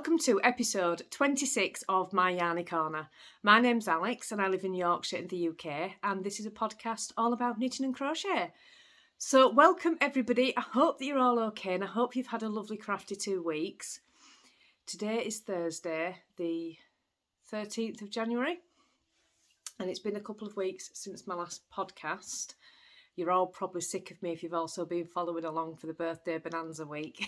Welcome to episode 26 of my Yarny Corner. My name's Alex and I live in Yorkshire in the UK, and this is a podcast all about knitting and crochet. So welcome everybody. I hope that you're all okay and I hope you've had a lovely crafty 2 weeks. Today is Thursday, the 13th of January, and it's been a couple of weeks since my last podcast. You're all probably sick of me if you've also been following along for the birthday bonanza week.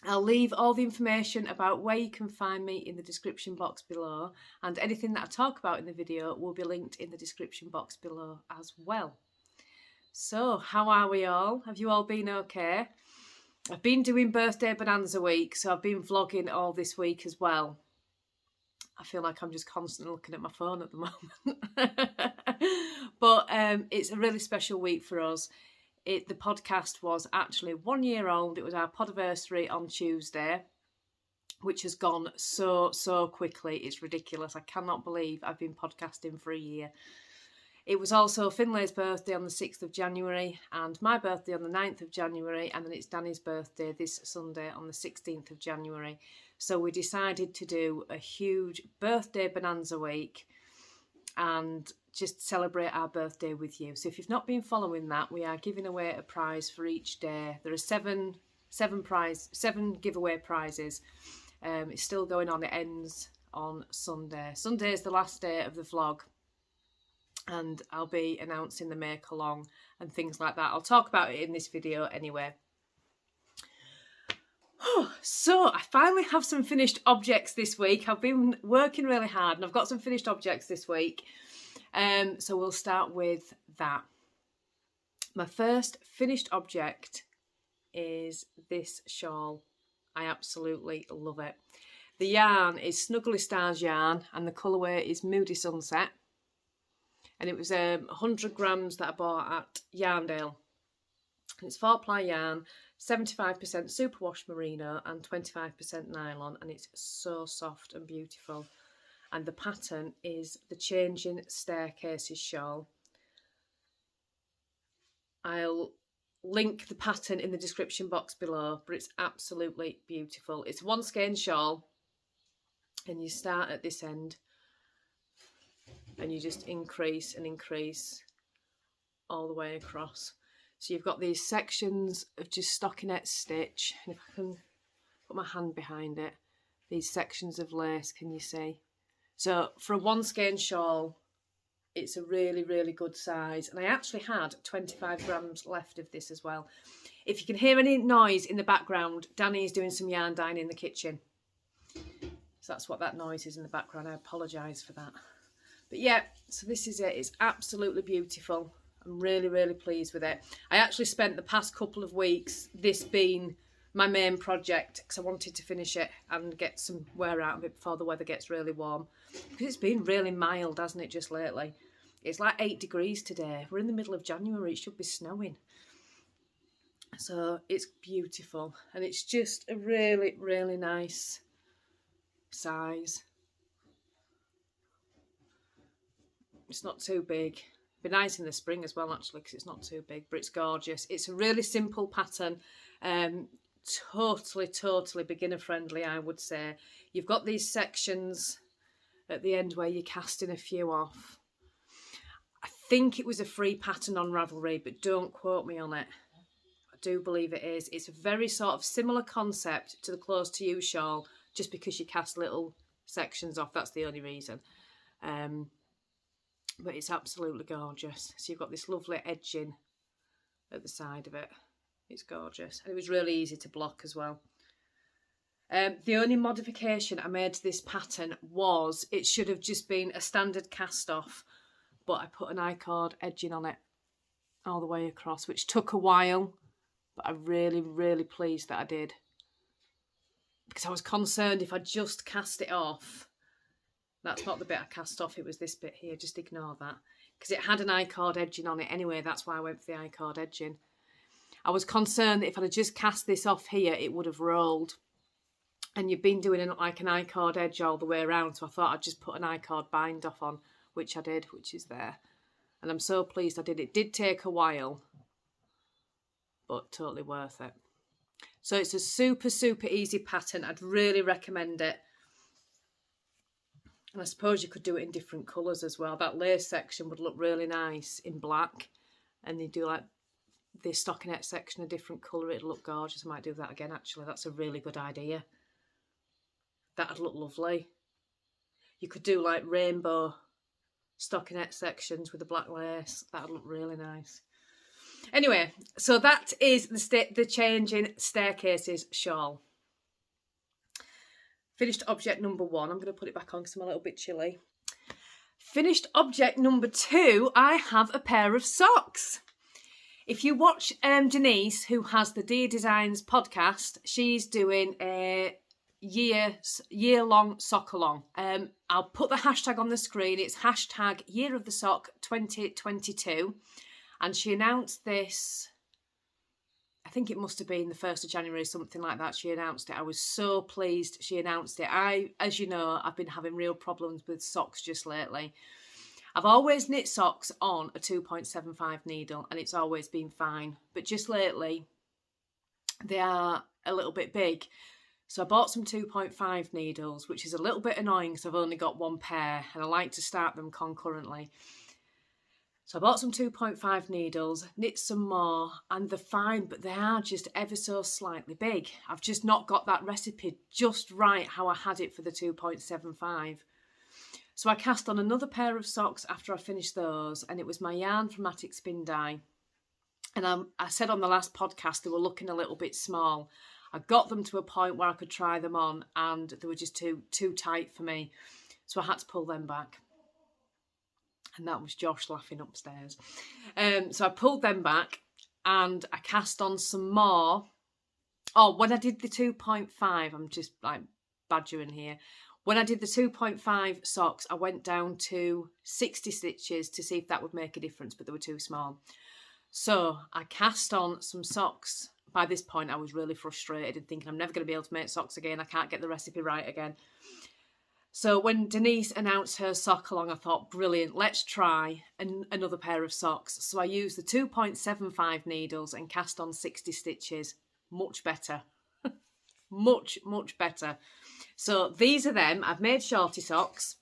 I'll leave all the information about where you can find me in the description box below, and anything that I talk about in the video will be linked in the description box below as well. So, how are we all? Have you all been okay? I've been doing birthday bonanza week, so I've been vlogging all this week as well. I feel like I'm just constantly looking at my phone at the moment. But it's a really special week for us. The podcast was actually 1 year old. It was our podiversary on Tuesday, which has gone so quickly. It's ridiculous. I cannot believe I've been podcasting for a year. It was also Finlay's birthday on the 6th of January and my birthday on the 9th of January, and then it's Danny's birthday this Sunday on the 16th of January. So we decided to do a huge birthday bonanza week and just celebrate our birthday with you. So if you've not been following that, we are giving away a prize for each day. There are seven giveaway prizes. It's still going on. It ends on Sunday. Sunday is the last day of the vlog, and I'll be announcing the make along and things like that. I'll talk about it in this video anyway. So I finally have some finished objects this week. I've been working really hard and I've got some finished objects this week. So we'll start with that. My first finished object is this shawl. I absolutely love it. The yarn is Snuggly Stars yarn and the colourway is Moody Sunset. And it was 100 grams that I bought at Yarndale. And it's 4-ply yarn, 75% superwash merino and 25% nylon, and it's so soft and beautiful. And the pattern is the Changing Staircases shawl. I'll link the pattern in the description box below, but it's absolutely beautiful. It's one skein shawl, and you start at this end and you just increase and increase all the way across. So you've got these sections of just stockinette stitch, and if I can put my hand behind it, these sections of lace, can you see? So for a one skein shawl, it's a really good size, and I actually had 25 grams left of this as well. If you can hear any noise in the background, Danny is doing some yarn dyeing in the kitchen. So that's what that noise is in the background. I apologise for that. But yeah, so this is it. It's absolutely beautiful. I'm really pleased with it. I actually spent the past couple of weeks, this being my main project, because I wanted to finish it and get some wear out of it before the weather gets really warm. Because it's been really mild, hasn't it, just lately? It's like 8 degrees today. We're in the middle of January. It should be snowing. So it's beautiful. And it's just a really nice size. It's not too big. Be nice in the spring as well, actually, because it's not too big, but it's gorgeous. It's a really simple pattern, totally beginner friendly, I would say. You've got these sections at the end where you're casting a few off. I think it was a free pattern on Ravelry, but don't quote me on it. I do believe it is. It's a very sort of similar concept to the Close to You shawl, just because you cast little sections off. That's the only reason. But it's absolutely gorgeous. So you've got this lovely edging at the side of it. It's gorgeous. And it was really easy to block as well. The only modification I made to this pattern was it should have just been a standard cast off, but I put an I-cord edging on it all the way across, which took a while, but I'm really pleased that I did. Because I was concerned if I just cast it off. That's not the bit I cast off, it was this bit here, just ignore that. Because it had an I-cord edging on it anyway, that's why I went for the I-cord edging. I was concerned that if I'd just cast this off here, it would have rolled. And you've been doing like an I-cord edge all the way around, so I thought I'd just put an I-cord bind off on, which I did, which is there. And I'm so pleased I did. It did take a while, but totally worth it. So it's a super, super easy pattern. I'd really recommend it. And I suppose you could do it in different colours as well. That lace section would look really nice in black. And you do like the stockinette section a different colour. It'd look gorgeous. I might do that again, actually. That's a really good idea. That'd look lovely. You could do like rainbow stockinette sections with the black lace. That'd look really nice. Anyway, so that is the Changing Staircases shawl. Finished object number 1. I'm going to put it back on because I'm a little bit chilly. Finished object number 2, I have a pair of socks. If you watch Denise, who has the Dear Designs podcast, she's doing a year-long sock-along. I'll put the hashtag on the screen. It's hashtag Year of the Sock 2022. And she announced this, I think it must have been the 1st of January, something like that. She announced it. I was so pleased she announced it. As you know, I've been having real problems with socks just lately. I've always knit socks on a 2.75 needle and it's always been fine. But just lately, they are a little bit big. So I bought some 2.5 needles, which is a little bit annoying because I've only got one pair and I like to start them concurrently. So I bought some 2.5 needles, knit some more, and they're fine, but they are just ever so slightly big. I've just not got that recipe just right how I had it for the 2.75. So I cast on another pair of socks after I finished those, and it was my yarn from Attic Spin Dye. And I said on the last podcast they were looking a little bit small. I got them to a point where I could try them on, and they were just too tight for me. So I had to pull them back. And that was Josh laughing upstairs. So I pulled them back and I cast on some more. Oh, when I did the 2.5, I'm just like badgering here. When I did the 2.5 socks, I went down to 60 stitches to see if that would make a difference, but they were too small. So I cast on some socks. By this point, I was really frustrated and thinking I'm never going to be able to make socks again. I can't get the recipe right again. So when Denise announced her sock along, I thought, brilliant, let's try another pair of socks. So I used the 2.75 needles and cast on 60 stitches. Much better. much, much better. So these are them. I've made shorty socks.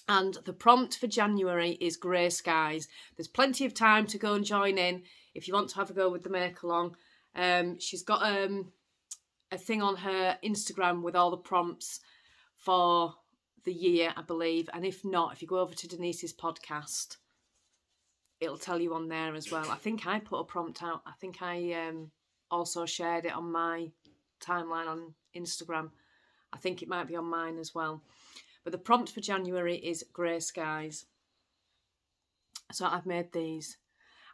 And the prompt for January is grey skies. There's plenty of time to go and join in if you want to have a go with the make along. She's got a thing on her Instagram with all the prompts for the year, I believe. And if not, if you go over to Denise's podcast, it'll tell you on there as well. I think I put a prompt out. I think I also shared it on my timeline on Instagram. I think it might be on mine as well. But the prompt for January is grey skies. So I've made these.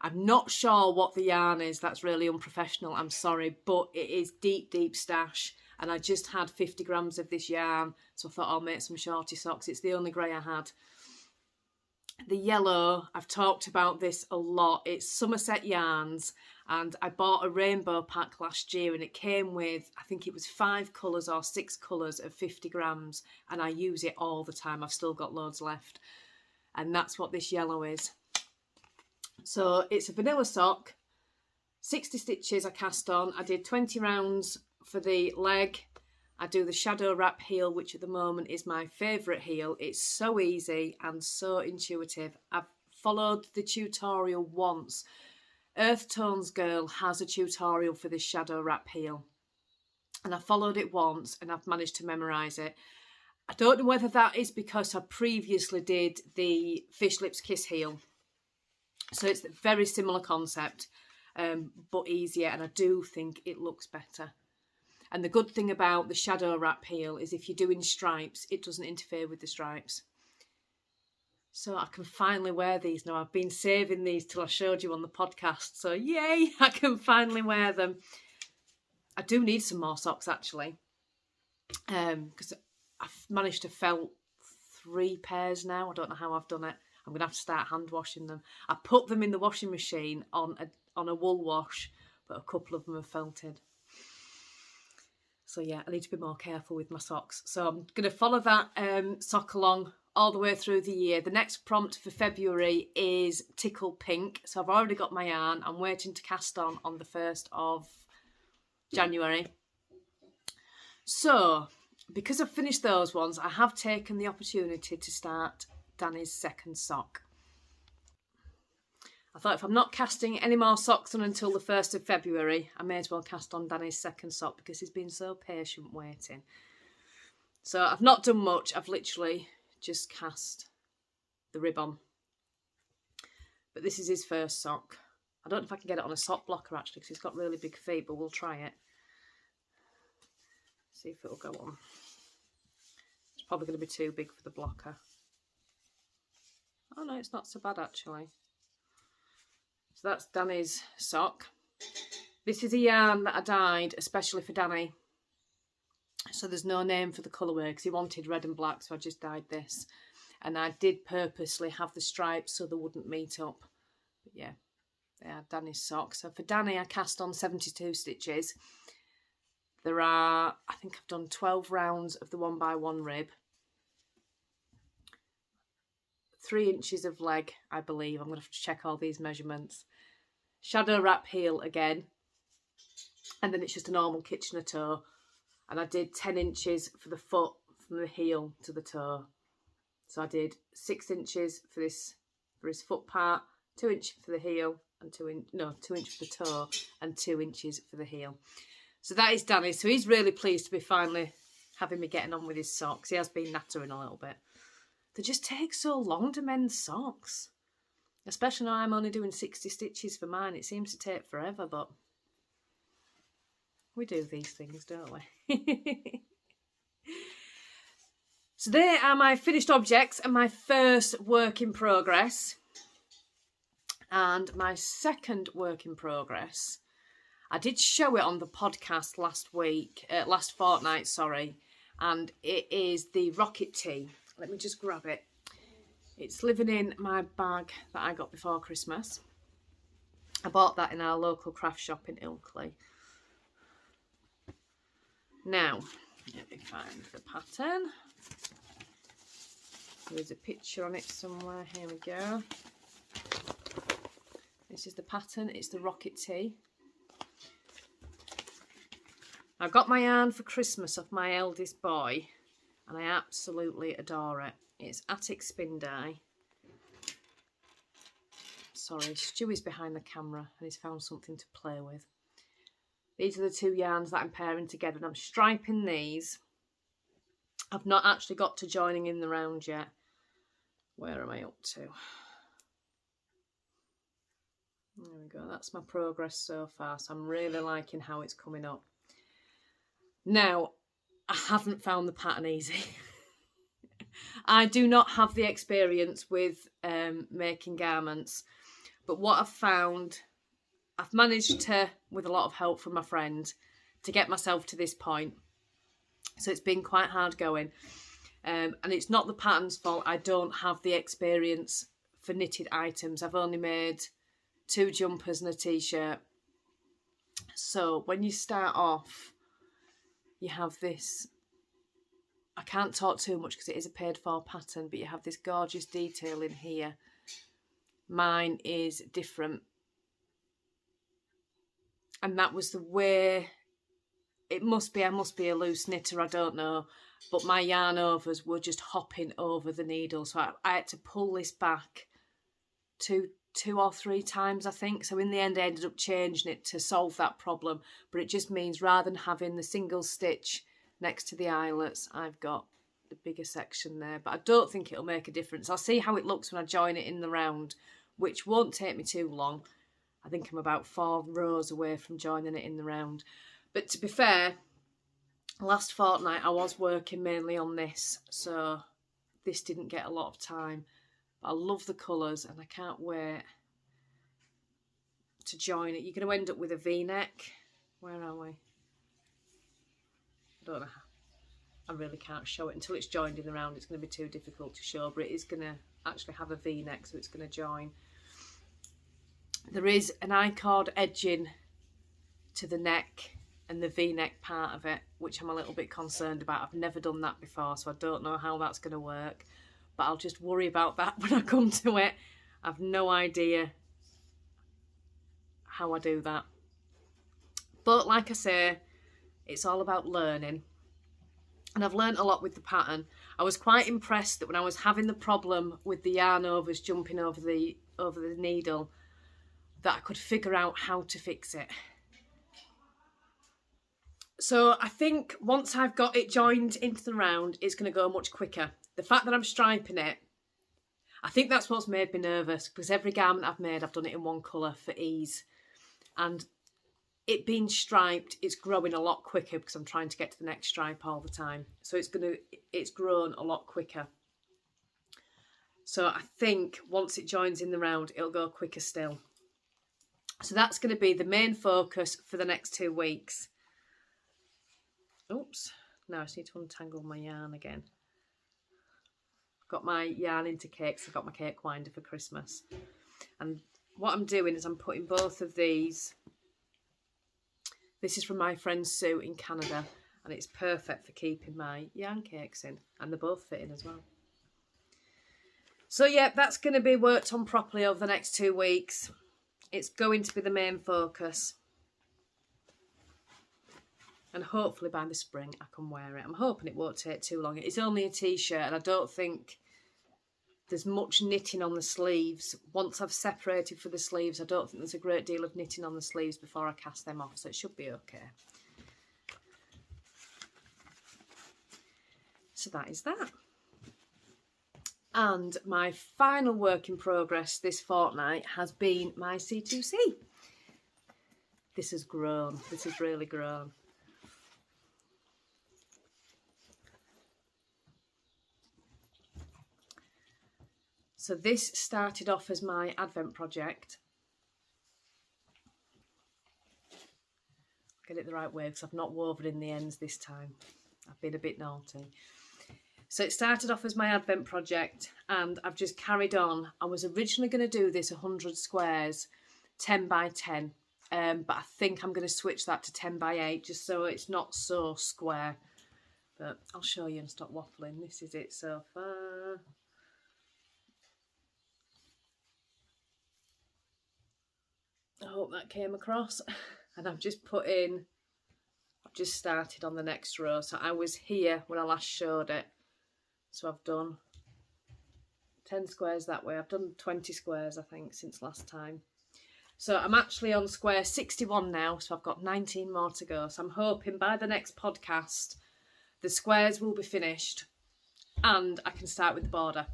I'm not sure what the yarn is. That's really unprofessional. I'm sorry. But it is deep, deep stash. And I just had 50 grams of this yarn. So I thought I'll make some shorty socks. It's the only grey I had. The yellow, I've talked about this a lot. It's Somerset Yarns. And I bought a rainbow pack last year. And it came with, I think it was 5 colours or 6 colours of 50 grams. And I use it all the time. I've still got loads left. And that's what this yellow is. So it's a vanilla sock. 60 stitches I cast on. I did 20 rounds for the leg. I do the shadow wrap heel, which at the moment is my favourite heel. It's so easy and so intuitive. I've followed the tutorial once. Earth Tones Girl has a tutorial for this shadow wrap heel. And I followed it once and I've managed to memorise it. I don't know whether that is because I previously did the Fish Lips Kiss heel. So it's a very similar concept, but easier. And I do think it looks better. And the good thing about the shadow wrap heel is if you're doing stripes, it doesn't interfere with the stripes. So I can finally wear these now. I've been saving these till I showed you on the podcast. So yay, I can finally wear them. I do need some more socks actually. Because I've managed to felt 3 pairs now. I don't know how I've done it. I'm going to have to start hand washing them. I put them in the washing machine on a wool wash, but a couple of them have felted. So yeah, I need to be more careful with my socks. So I'm going to follow that sock along all the way through the year. The next prompt for February is Tickle Pink. So I've already got my yarn. I'm waiting to cast on the 1st of January. So, because I've finished those ones, I have taken the opportunity to start Danny's second sock. I thought if I'm not casting any more socks on until the 1st of February, I may as well cast on Danny's second sock because he's been so patient waiting. So I've not done much. I've literally just cast the rib on. But this is his first sock. I don't know if I can get it on a sock blocker actually because he's got really big feet, but we'll try it. See if it'll go on. It's probably going to be too big for the blocker. Oh no, it's not so bad actually. So that's Danny's sock. This is a yarn that I dyed especially for Danny. So there's no name for the colourway because he wanted red and black, so I just dyed this. And I did purposely have the stripes so they wouldn't meet up. But yeah, they are Danny's socks. So for Danny I cast on 72 stitches. There are, I think I've done 12 rounds of the 1x1 rib. 3 inches of leg, I believe. I'm going to have to check all these measurements. Shadow wrap heel again. And then it's just a normal Kitchener toe. And I did 10 inches for the foot from the heel to the toe. So I did 6 inches for this, for his foot part, 2 inches for the heel, and 2 inches for the toe, and 2 inches for the heel. So that is Danny. So he's really pleased to be finally having me getting on with his socks. He has been nattering a little bit. They just take so long to mend socks. Especially now I'm only doing 60 stitches for mine. It seems to take forever, but we do these things, don't we? So they are my finished objects and my first work in progress. And my second work in progress, I did show it on the podcast last fortnight, sorry. And it is the Rocket Tee. Let me just grab it. It's living in my bag that I got before Christmas. I bought that in our local craft shop in Ilkley. Now, let me find the pattern. There's a picture on it somewhere. Here we go. This is the pattern. It's the Rocket Tee. I got my yarn for Christmas off my eldest boy. And I absolutely adore it. It's Attic Spin Dye. Sorry, Stewie's behind the camera and he's found something to play with. These are the 2 yarns that I'm pairing together and I'm striping these. I've not actually got to joining in the round yet. Where am I up to? There we go, that's my progress so far. So I'm really liking how it's coming up. Now, I haven't found the pattern easy. I do not have the experience with making garments, but what I've found, I've managed to, with a lot of help from my friend, to get myself to this point. So it's been quite hard going. And it's not the pattern's fault. I don't have the experience for knitted items. I've only made 2 jumpers and a t-shirt. So when you start off, you have this, I can't talk too much because it is a paid for pattern, but you have this gorgeous detail in here. Mine is different. And that was the way, it must be, I must be a loose knitter, I don't know. But my yarn overs were just hopping over the needle. So I had to pull this back two or 3 times, I think. So in the end, I ended up changing it to solve that problem. But it just means rather than having the single stitch next to the eyelets, I've got the bigger section there. But I don't think it'll make a difference. I'll see how it looks when I join it in the round, which won't take me too long. I think I'm about 4 rows away from joining it in the round. But to be fair, last fortnight I was working mainly on this, so this didn't get a lot of time. But I love the colours and I can't wait to join it. You're going to end up with a V-neck. Where are we? I don't know. I really can't show it until it's joined in the round. It's going to be too difficult to show, but it is going to actually have a V-neck, so it's going to join. There is an I-cord edging to the neck and the V-neck part of it, which I'm a little bit concerned about. I've never done that before, so I don't know how that's going to work. But I'll just worry about that when I come to it. I've no idea how I do that. But like I say, it's all about learning. And I've learned a lot with the pattern. I was quite impressed that when I was having the problem with the yarn overs jumping over the needle, that I could figure out how to fix it. So I think once I've got it joined into the round, it's going to go much quicker. The fact that I'm striping it, I think that's what's made me nervous, because every garment I've made, I've done it in one colour for ease. And it being striped, it's growing a lot quicker because I'm trying to get to the next stripe all the time. So it's grown a lot quicker. So I think once it joins in the round, it'll go quicker still. So that's going to be the main focus for the next 2 weeks. Oops, now I just need to untangle my yarn again. I've got my yarn into cakes. I've got my cake winder for Christmas. And what I'm doing is I'm putting both of these. This is from my friend Sue in Canada, and it's perfect for keeping my yarn cakes in, and they're both fitting as well. So yeah, that's going to be worked on properly over the next 2 weeks. It's going to be the main focus. And hopefully by the spring I can wear it. I'm hoping it won't take too long. It's only a t-shirt, and I don't think there's much knitting on the sleeves. Once I've separated for the sleeves, I don't think there's a great deal of knitting on the sleeves before I cast them off, so it should be okay. So that is that. And my final work in progress this fortnight has been my C2C. This has grown. This has really grown. So this started off as my Advent project. Get it the right way because I've not woven in the ends this time. I've been a bit naughty. So it started off as my Advent project, and I've just carried on. I was originally going to do this 100 squares, 10 by 10, but I think I'm going to switch that to 10 by 8 just so it's not so square. But I'll show you and stop waffling. This is it so far. I hope that came across. And I've just started on the next row. So I was here when I last showed it. So I've done 10 squares that way. I've done 20 squares, I think, since last time. So I'm actually on square 61 now. So I've got 19 more to go. So I'm hoping by the next podcast, the squares will be finished and I can start with the border.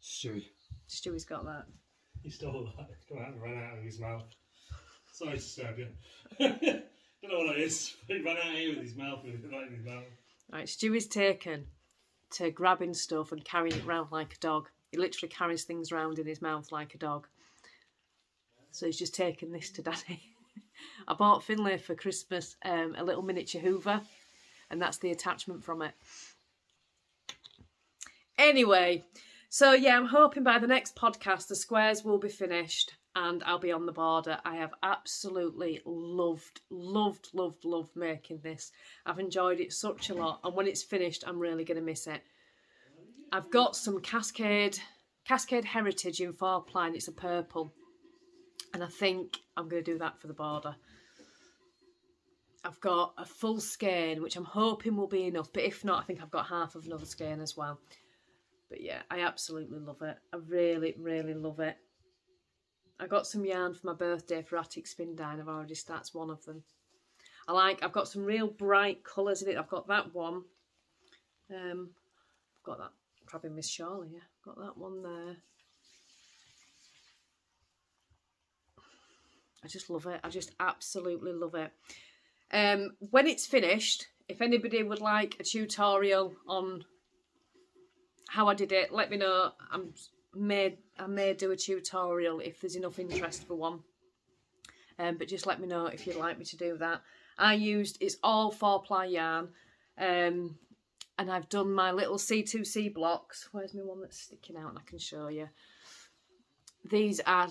Stewie's got that. He stole that. It's come out and ran out of his mouth. Sorry to disturb you. Don't know what it is. He ran out here with his mouth, with it right in his mouth. Right, Stewie's taken to grabbing stuff and carrying it round like a dog. He literally carries things round in his mouth like a dog. So he's just taken this to Daddy. I bought Finlay for Christmas a little miniature Hoover, and that's the attachment from it. Anyway, so yeah, I'm hoping by the next podcast the squares will be finished and I'll be on the border. I have absolutely loved making this. I've enjoyed it such a lot, and when it's finished I'm really going to miss it. I've got some Cascade Heritage in 4-ply, and it's a purple, and I think I'm going to do that for the border. I've got a full skein, which I'm hoping will be enough, but if not, I think I've got half of another skein as well. But yeah, I absolutely love it. I really love it. I got some yarn for my birthday for Attic Spin Dine. That's one of them. I've got some real bright colours in it. I've got that one. I've got that Probably Miss Shawl here. Got that one there. I just love it. I just absolutely love it. When it's finished, if anybody would like a tutorial on how I did it, let me know. I may do a tutorial if there's enough interest for one. But just let me know if you'd like me to do that. It's all 4-ply yarn. And I've done my little C2C blocks. Where's my one that's sticking out and I can show you? These are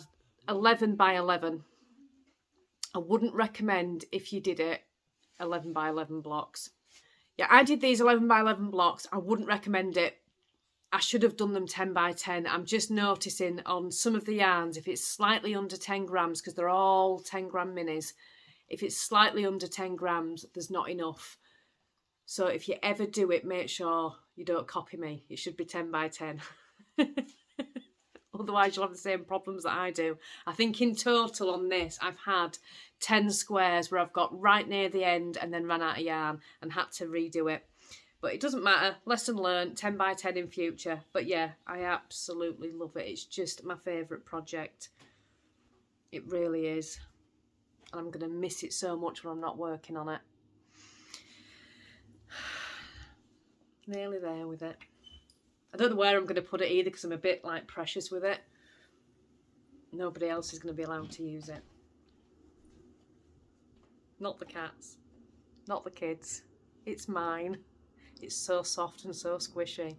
11 by 11. I wouldn't recommend, if you did it, 11 by 11 blocks. Yeah, I did these 11 by 11 blocks. I wouldn't recommend it. I should have done them 10 by 10. I'm just noticing on some of the yarns, if it's slightly under 10 grams, because they're all 10 gram minis, If it's slightly under 10 grams, there's not enough. So if you ever do it, make sure you don't copy me. It should be 10 by 10. Otherwise you'll have the same problems that I do. I think in total on this, I've had 10 squares where I've got right near the end and then ran out of yarn and had to redo it. But it doesn't matter. Lesson learned, 10 by 10 in future. But yeah, I absolutely love it. It's just my favourite project. It really is. And I'm going to miss it so much when I'm not working on it. Nearly there with it. I don't know where I'm going to put it either because I'm a bit like precious with it. Nobody else is going to be allowed to use it. Not the cats. Not the kids. It's mine. It's so soft and so squishy.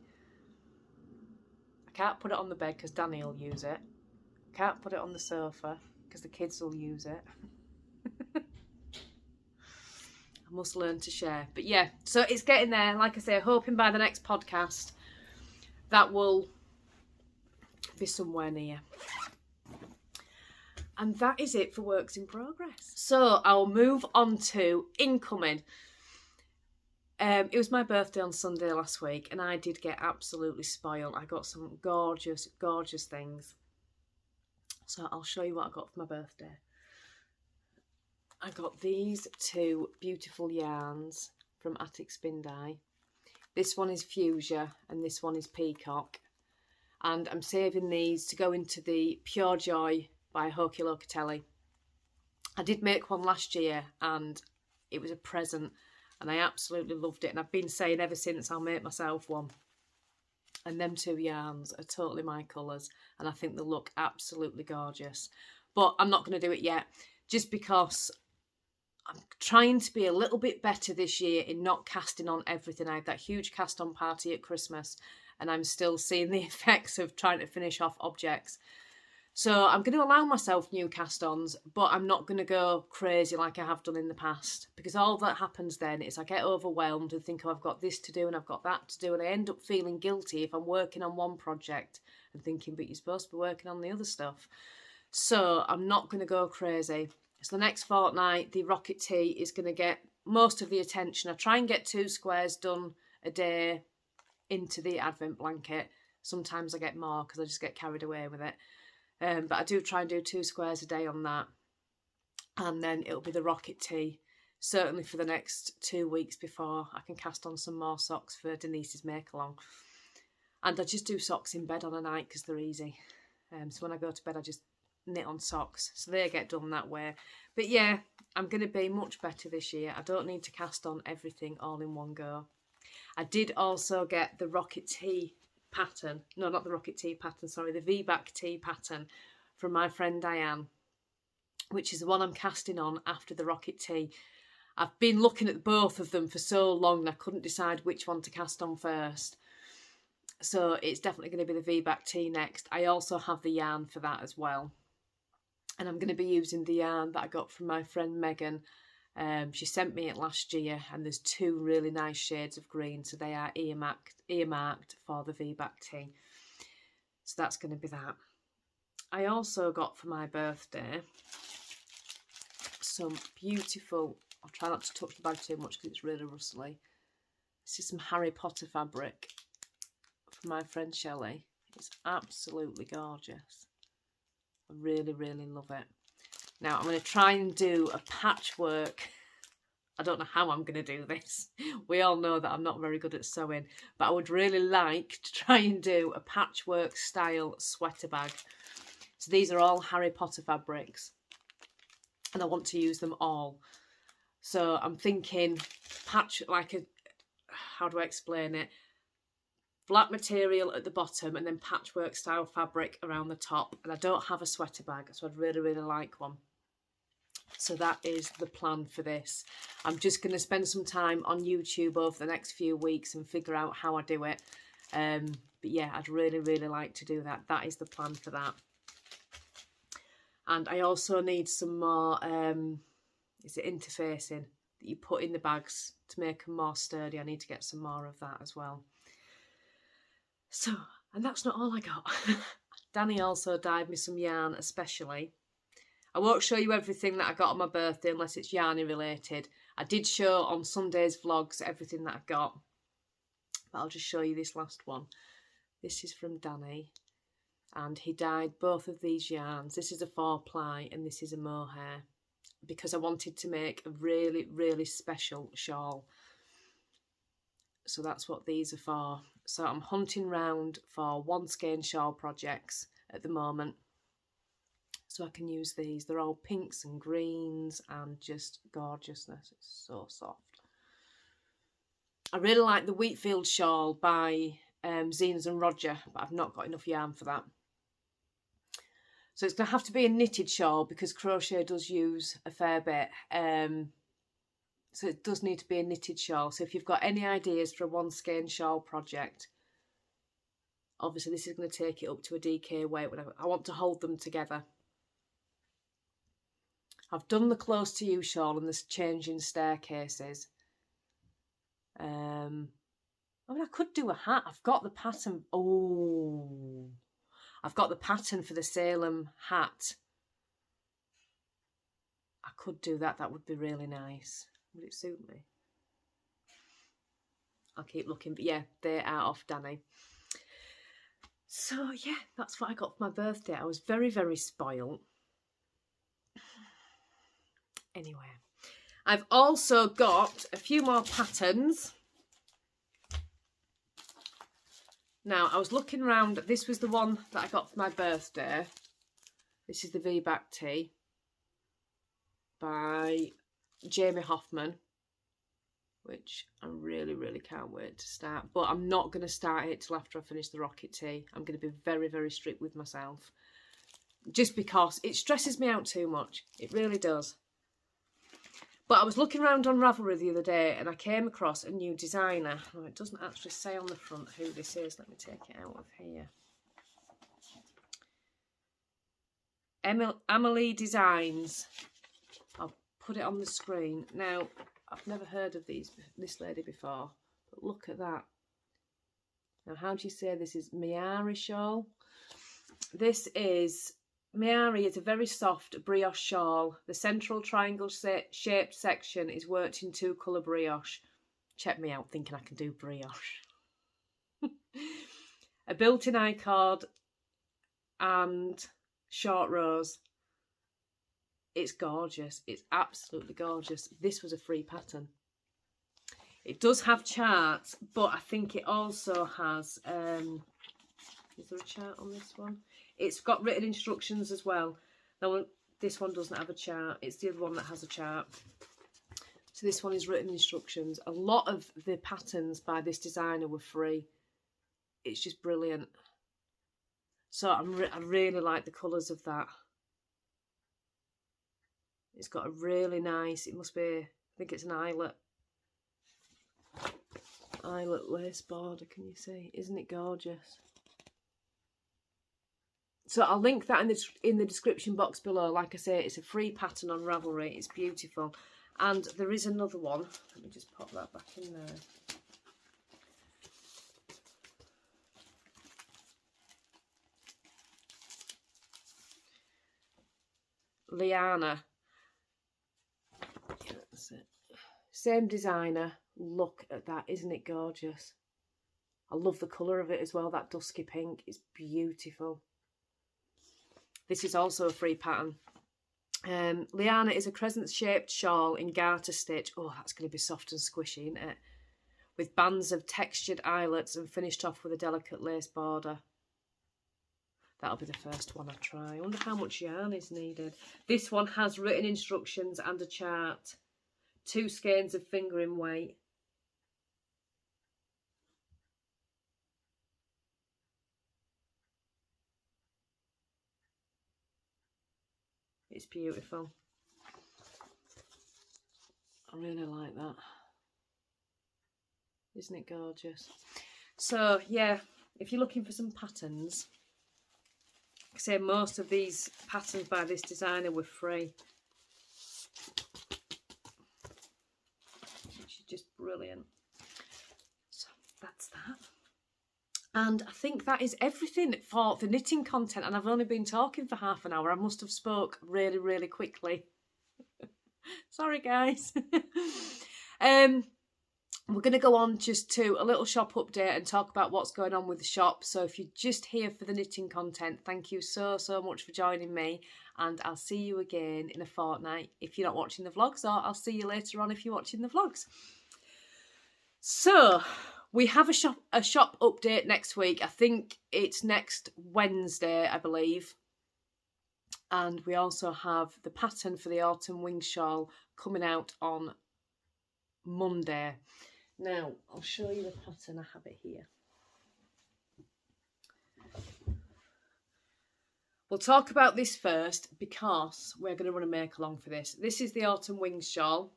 I can't put it on the bed because Danny will use it. I can't put it on the sofa because the kids will use it. I must learn to share. But yeah, so it's getting there. Like I say, hoping by the next podcast that will be somewhere near. And that is it for works in progress. So I'll move on to incoming. It was my birthday on Sunday last week and I did get absolutely spoiled. I got some gorgeous, gorgeous things. So I'll show you what I got for my birthday. I got these two beautiful yarns from Attic Spin Dye. This one is Fuchsia and this one is Peacock. And I'm saving these to go into the Pure Joy by Hoki Locatelli. I did make one last year and it was a present and I absolutely loved it. And I've been saying ever since I'll make myself one. And them two yarns are totally my colours and I think they'll look absolutely gorgeous. But I'm not going to do it yet just because I'm trying to be a little bit better this year in not casting on everything. I had that huge cast on party at Christmas and I'm still seeing the effects of trying to finish off objects. So I'm going to allow myself new cast-ons, but I'm not going to go crazy like I have done in the past. Because all that happens then is I get overwhelmed and think, oh, I've got this to do and I've got that to do. And I end up feeling guilty if I'm working on one project and thinking, but you're supposed to be working on the other stuff. So I'm not going to go crazy. So the next fortnight, the Rocket Tee is going to get most of the attention. I try and get 2 squares done a day into the advent blanket. Sometimes I get more because I just get carried away with it. But I do try and do 2 squares a day on that. And then it'll be the Rocket Tee, certainly for the next 2 weeks before I can cast on some more socks for Denise's make-along. And I just do socks in bed on a night because they're easy. So when I go to bed, I just knit on socks. So they get done that way. But yeah, I'm going to be much better this year. I don't need to cast on everything all in one go. I did also get the Rocket Tee pattern, no, not the Rocket Tee pattern, sorry, the Vback Tee pattern from my friend Diane, which is the one I'm casting on after the Rocket Tee. I've been looking at both of them for so long and I couldn't decide which one to cast on first. So it's definitely going to be the Vback Tee next. I also have the yarn for that as well. And I'm going to be using the yarn that I got from my friend Megan. She sent me it last year and there's 2 really nice shades of green, so they are earmarked for the Vback Tee. So that's going to be that. I also got for my birthday some beautiful, I'll try not to touch the bag too much because it's really rustly. This is some Harry Potter fabric from my friend Shelley. It's absolutely gorgeous. I really, really love it. Now, I'm going to try and do a patchwork. I don't know how I'm going to do this. We all know that I'm not very good at sewing, but I would really like to try and do a patchwork style sweater bag. So these are all Harry Potter fabrics and I want to use them all. So I'm thinking patch, like a, how do I explain it? Black material at the bottom and then patchwork style fabric around the top. And I don't have a sweater bag, so I'd really, really like one. So that is the plan for this. I'm just going to spend some time on YouTube over the next few weeks and figure out how I do it. But yeah, I'd really, really like to do that. That is the plan for that. And I also need some more, is it interfacing that you put in the bags to make them more sturdy. I need to get some more of that as well. So, and that's not all I got. Danny also dyed me some yarn especially. I won't show you everything that I got on my birthday unless it's Yarny related. I did show on Sunday's vlogs everything that I got, but I'll just show you this last one. This is from Danny, and he dyed both of these yarns. This is a 4-ply and this is a mohair, because I wanted to make a really, really special shawl. So that's what these are for. So I'm hunting round for 1 skein shawl projects at the moment, so I can use these. They're all pinks and greens and just gorgeousness. It's so soft. I really like the Wheatfield shawl by Zenas and Roger, but I've not got enough yarn for that. So it's going to have to be a knitted shawl because crochet does use a fair bit. So it does need to be a knitted shawl. So if you've got any ideas for a 1 skein shawl project, obviously this is going to take it up to a DK weight. I want to hold them together. I've done the Close to You shawl and the Changing Staircases. I mean, I could do a hat. I've got the pattern. Oh, I've got the pattern for the Salem hat. I could do that. That would be really nice. Would it suit me? I'll keep looking. But yeah, they are off Danny. So yeah, that's what I got for my birthday. I was very, very spoiled. Anyway, I've also got a few more patterns. Now, I was looking around. This was the one that I got for my birthday. This is the Vback Tee by Jamie Hoffman, which I really, really can't wait to start. But I'm not going to start it till after I finish the Rocket Tee. I'm going to be very, very strict with myself, just because it stresses me out too much. It really does. But I was looking around on Ravelry the other day and I came across a new designer. Oh, it doesn't actually say on the front who this is. Let me take it out of here. Amelie Designs. I'll put it on the screen. Now, I've never heard of this lady before, but look at that. Now, how do you say this is Miari Shawl? This is... Miari is a very soft brioche shawl. The central triangle shaped section is worked in 2-colour brioche. Check me out thinking I can do brioche. A built-in I-cord and short rows. It's gorgeous. It's absolutely gorgeous. This was a free pattern. It does have charts, but I think it also has... is there a chart on this one? It's got written instructions as well. Now, this one doesn't have a chart. It's the other one that has a chart. So this one is written instructions. A lot of the patterns by this designer were free. It's just brilliant. So I really like the colours of that. It's got a really nice, it must be, I think it's an eyelet lace border, can you see? Isn't it gorgeous? So I'll link that in the description box below. Like I say, it's a free pattern on Ravelry. It's beautiful. And there is another one. Let me just pop that back in there. Leyana. Yeah, that's it. Same designer. Look at that. Isn't it gorgeous? I love the colour of it as well. That dusky pink is beautiful. This is also a free pattern. Leyana is a crescent-shaped shawl in garter stitch. Oh, that's going to be soft and squishy, isn't it? With bands of textured eyelets and finished off with a delicate lace border. That'll be the first one I try. I wonder how much yarn is needed. This one has written instructions and a chart. 2 skeins of fingering weight. It's beautiful. I really like that. Isn't it gorgeous? So, yeah, if you're looking for some patterns, like I say, most of these patterns by this designer were free. Which is just brilliant. So, that's that. And I think that is everything for the knitting content, and I've only been talking for half an hour. I must have spoke really, really quickly. Sorry, guys. We're going to go on just to a little shop update and talk about what's going on with the shop. So if you're just here for the knitting content, thank you so much for joining me, and I'll see you again in a fortnight if you're not watching the vlogs, or I'll see you later on if you're watching the vlogs. So we have a shop update next week. I think it's next Wednesday, I believe. And we also have the pattern for the autumn wing shawl coming out on Monday. Now, I'll show you the pattern. I have it here. We'll talk about this first because we're going to run a make along for this. This is the autumn wings shawl.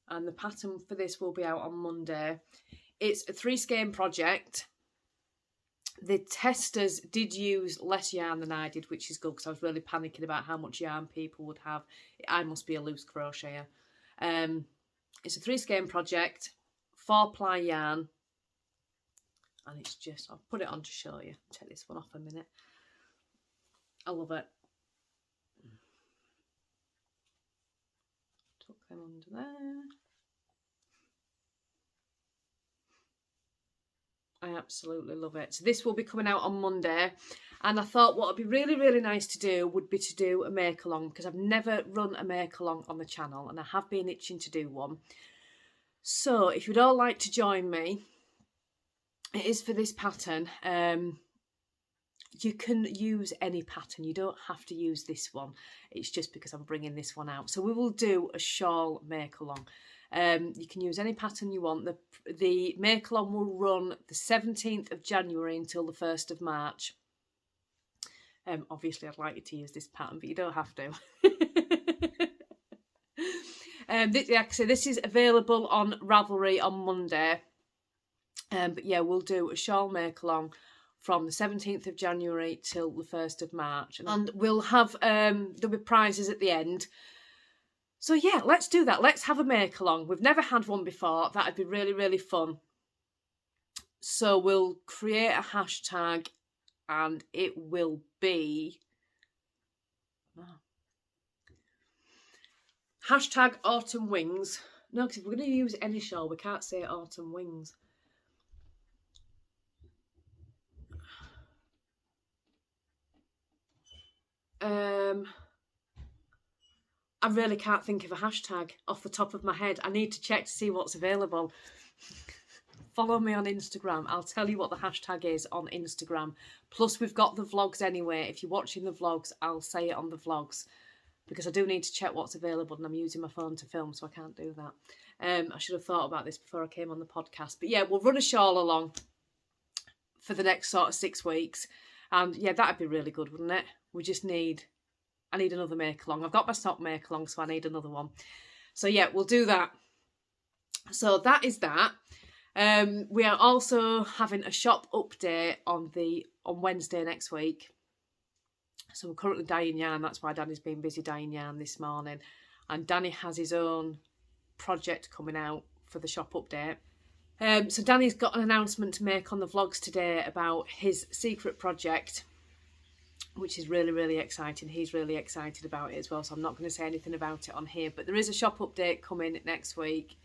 And the pattern for this will be out on Monday. It's a 3 skein project. The testers did use less yarn than I did, which is good because I was really panicking about how much yarn people would have. I must be a loose crocheter. It's a 3 skein project, 4-ply yarn, and it's just, I'll put it on to show you. Take this one off a minute. I love it. Tuck them under there. I absolutely love it. So this will be coming out on Monday, and I thought what would be really, really nice to do would be to do a make along, because I've never run a make along on the channel and I have been itching to do one. So if you'd all like to join me, it is for this pattern. You can use any pattern, you don't have to use this one. It's just because I'm bringing this one out. So we will do a shawl make along. You can use any pattern you want. The make along will run the 17th of January until the 1st of March. Obviously I'd like you to use this pattern, but you don't have to. This is available on Ravelry on Monday. But yeah, we'll do a shawl make along from the 17th of January till the 1st of March. And we'll have, there'll be prizes at the end. So yeah, let's do that. Let's have a make along. We've never had one before. That'd be really, really fun. So we'll create a hashtag and it will be hashtag autumn wings. No, because if we're going to use any shawl, we can't say autumn wings. I really can't think of a hashtag off the top of my head. I need to check to see what's available. Follow me on Instagram. I'll tell you what the hashtag is on Instagram. Plus, we've got the vlogs anyway. If you're watching the vlogs, I'll say it on the vlogs, because I do need to check what's available, and I'm using my phone to film, so I can't do that. I should have thought about this before I came on the podcast. But yeah, we'll run a shawl along for the next sort of 6 weeks. And yeah, that'd be really good, wouldn't it? We just need... I need another make along. I've got my stock make along, so I need another one. So yeah, we'll do that. So that is that. We are also having a shop update on Wednesday next week. So we're currently dyeing yarn. That's why Danny's been busy dyeing yarn this morning. And Danny has his own project coming out for the shop update. So Danny's got an announcement to make on the vlogs today about his secret project, which is really, really exciting. He's really excited about it as well, so I'm not going to say anything about it on here, but there is a shop update coming next week,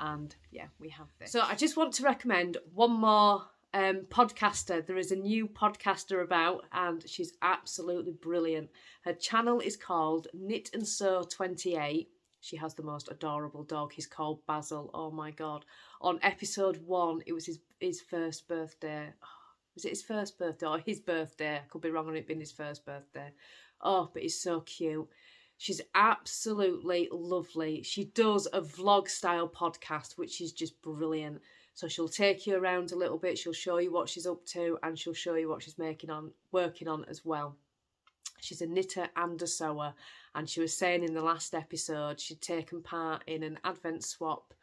and yeah, we have this. So I just want to recommend one more podcaster. There is a new podcaster about, and she's absolutely brilliant. Her channel is called Knit and Sew 28. She has the most adorable dog. He's called Basil. Oh my God. On episode 1, it was his first birthday. Was it his first birthday or his birthday? I could be wrong on it being his first birthday. Oh, but he's so cute. She's absolutely lovely. She does a vlog style podcast, which is just brilliant. So she'll take you around a little bit. She'll show you what she's up to, and she'll show you what she's working on as well. She's a knitter and a sewer. And she was saying in the last episode, she'd taken part in an advent swap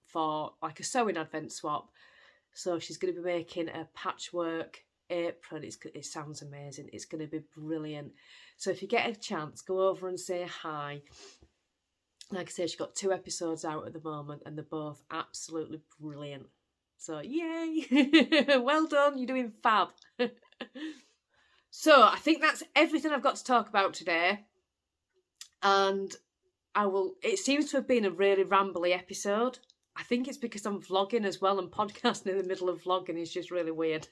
for like a sewing advent swap. So she's going to be making a patchwork apron. It sounds amazing. It's going to be brilliant. So if you get a chance, go over and say hi. Like I say, she's got 2 episodes out at the moment, and they're both absolutely brilliant. So yay! Well done, you're doing fab. So I think that's everything I've got to talk about today. And it seems to have been a really rambly episode. I think it's because I'm vlogging as well, and podcasting in the middle of vlogging is just really weird.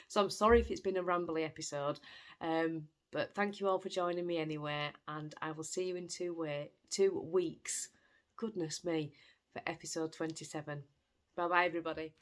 So I'm sorry if it's been a rambly episode. But thank you all for joining me anyway, and I will see you in 2 weeks. Goodness me, for episode 27. Bye bye, everybody.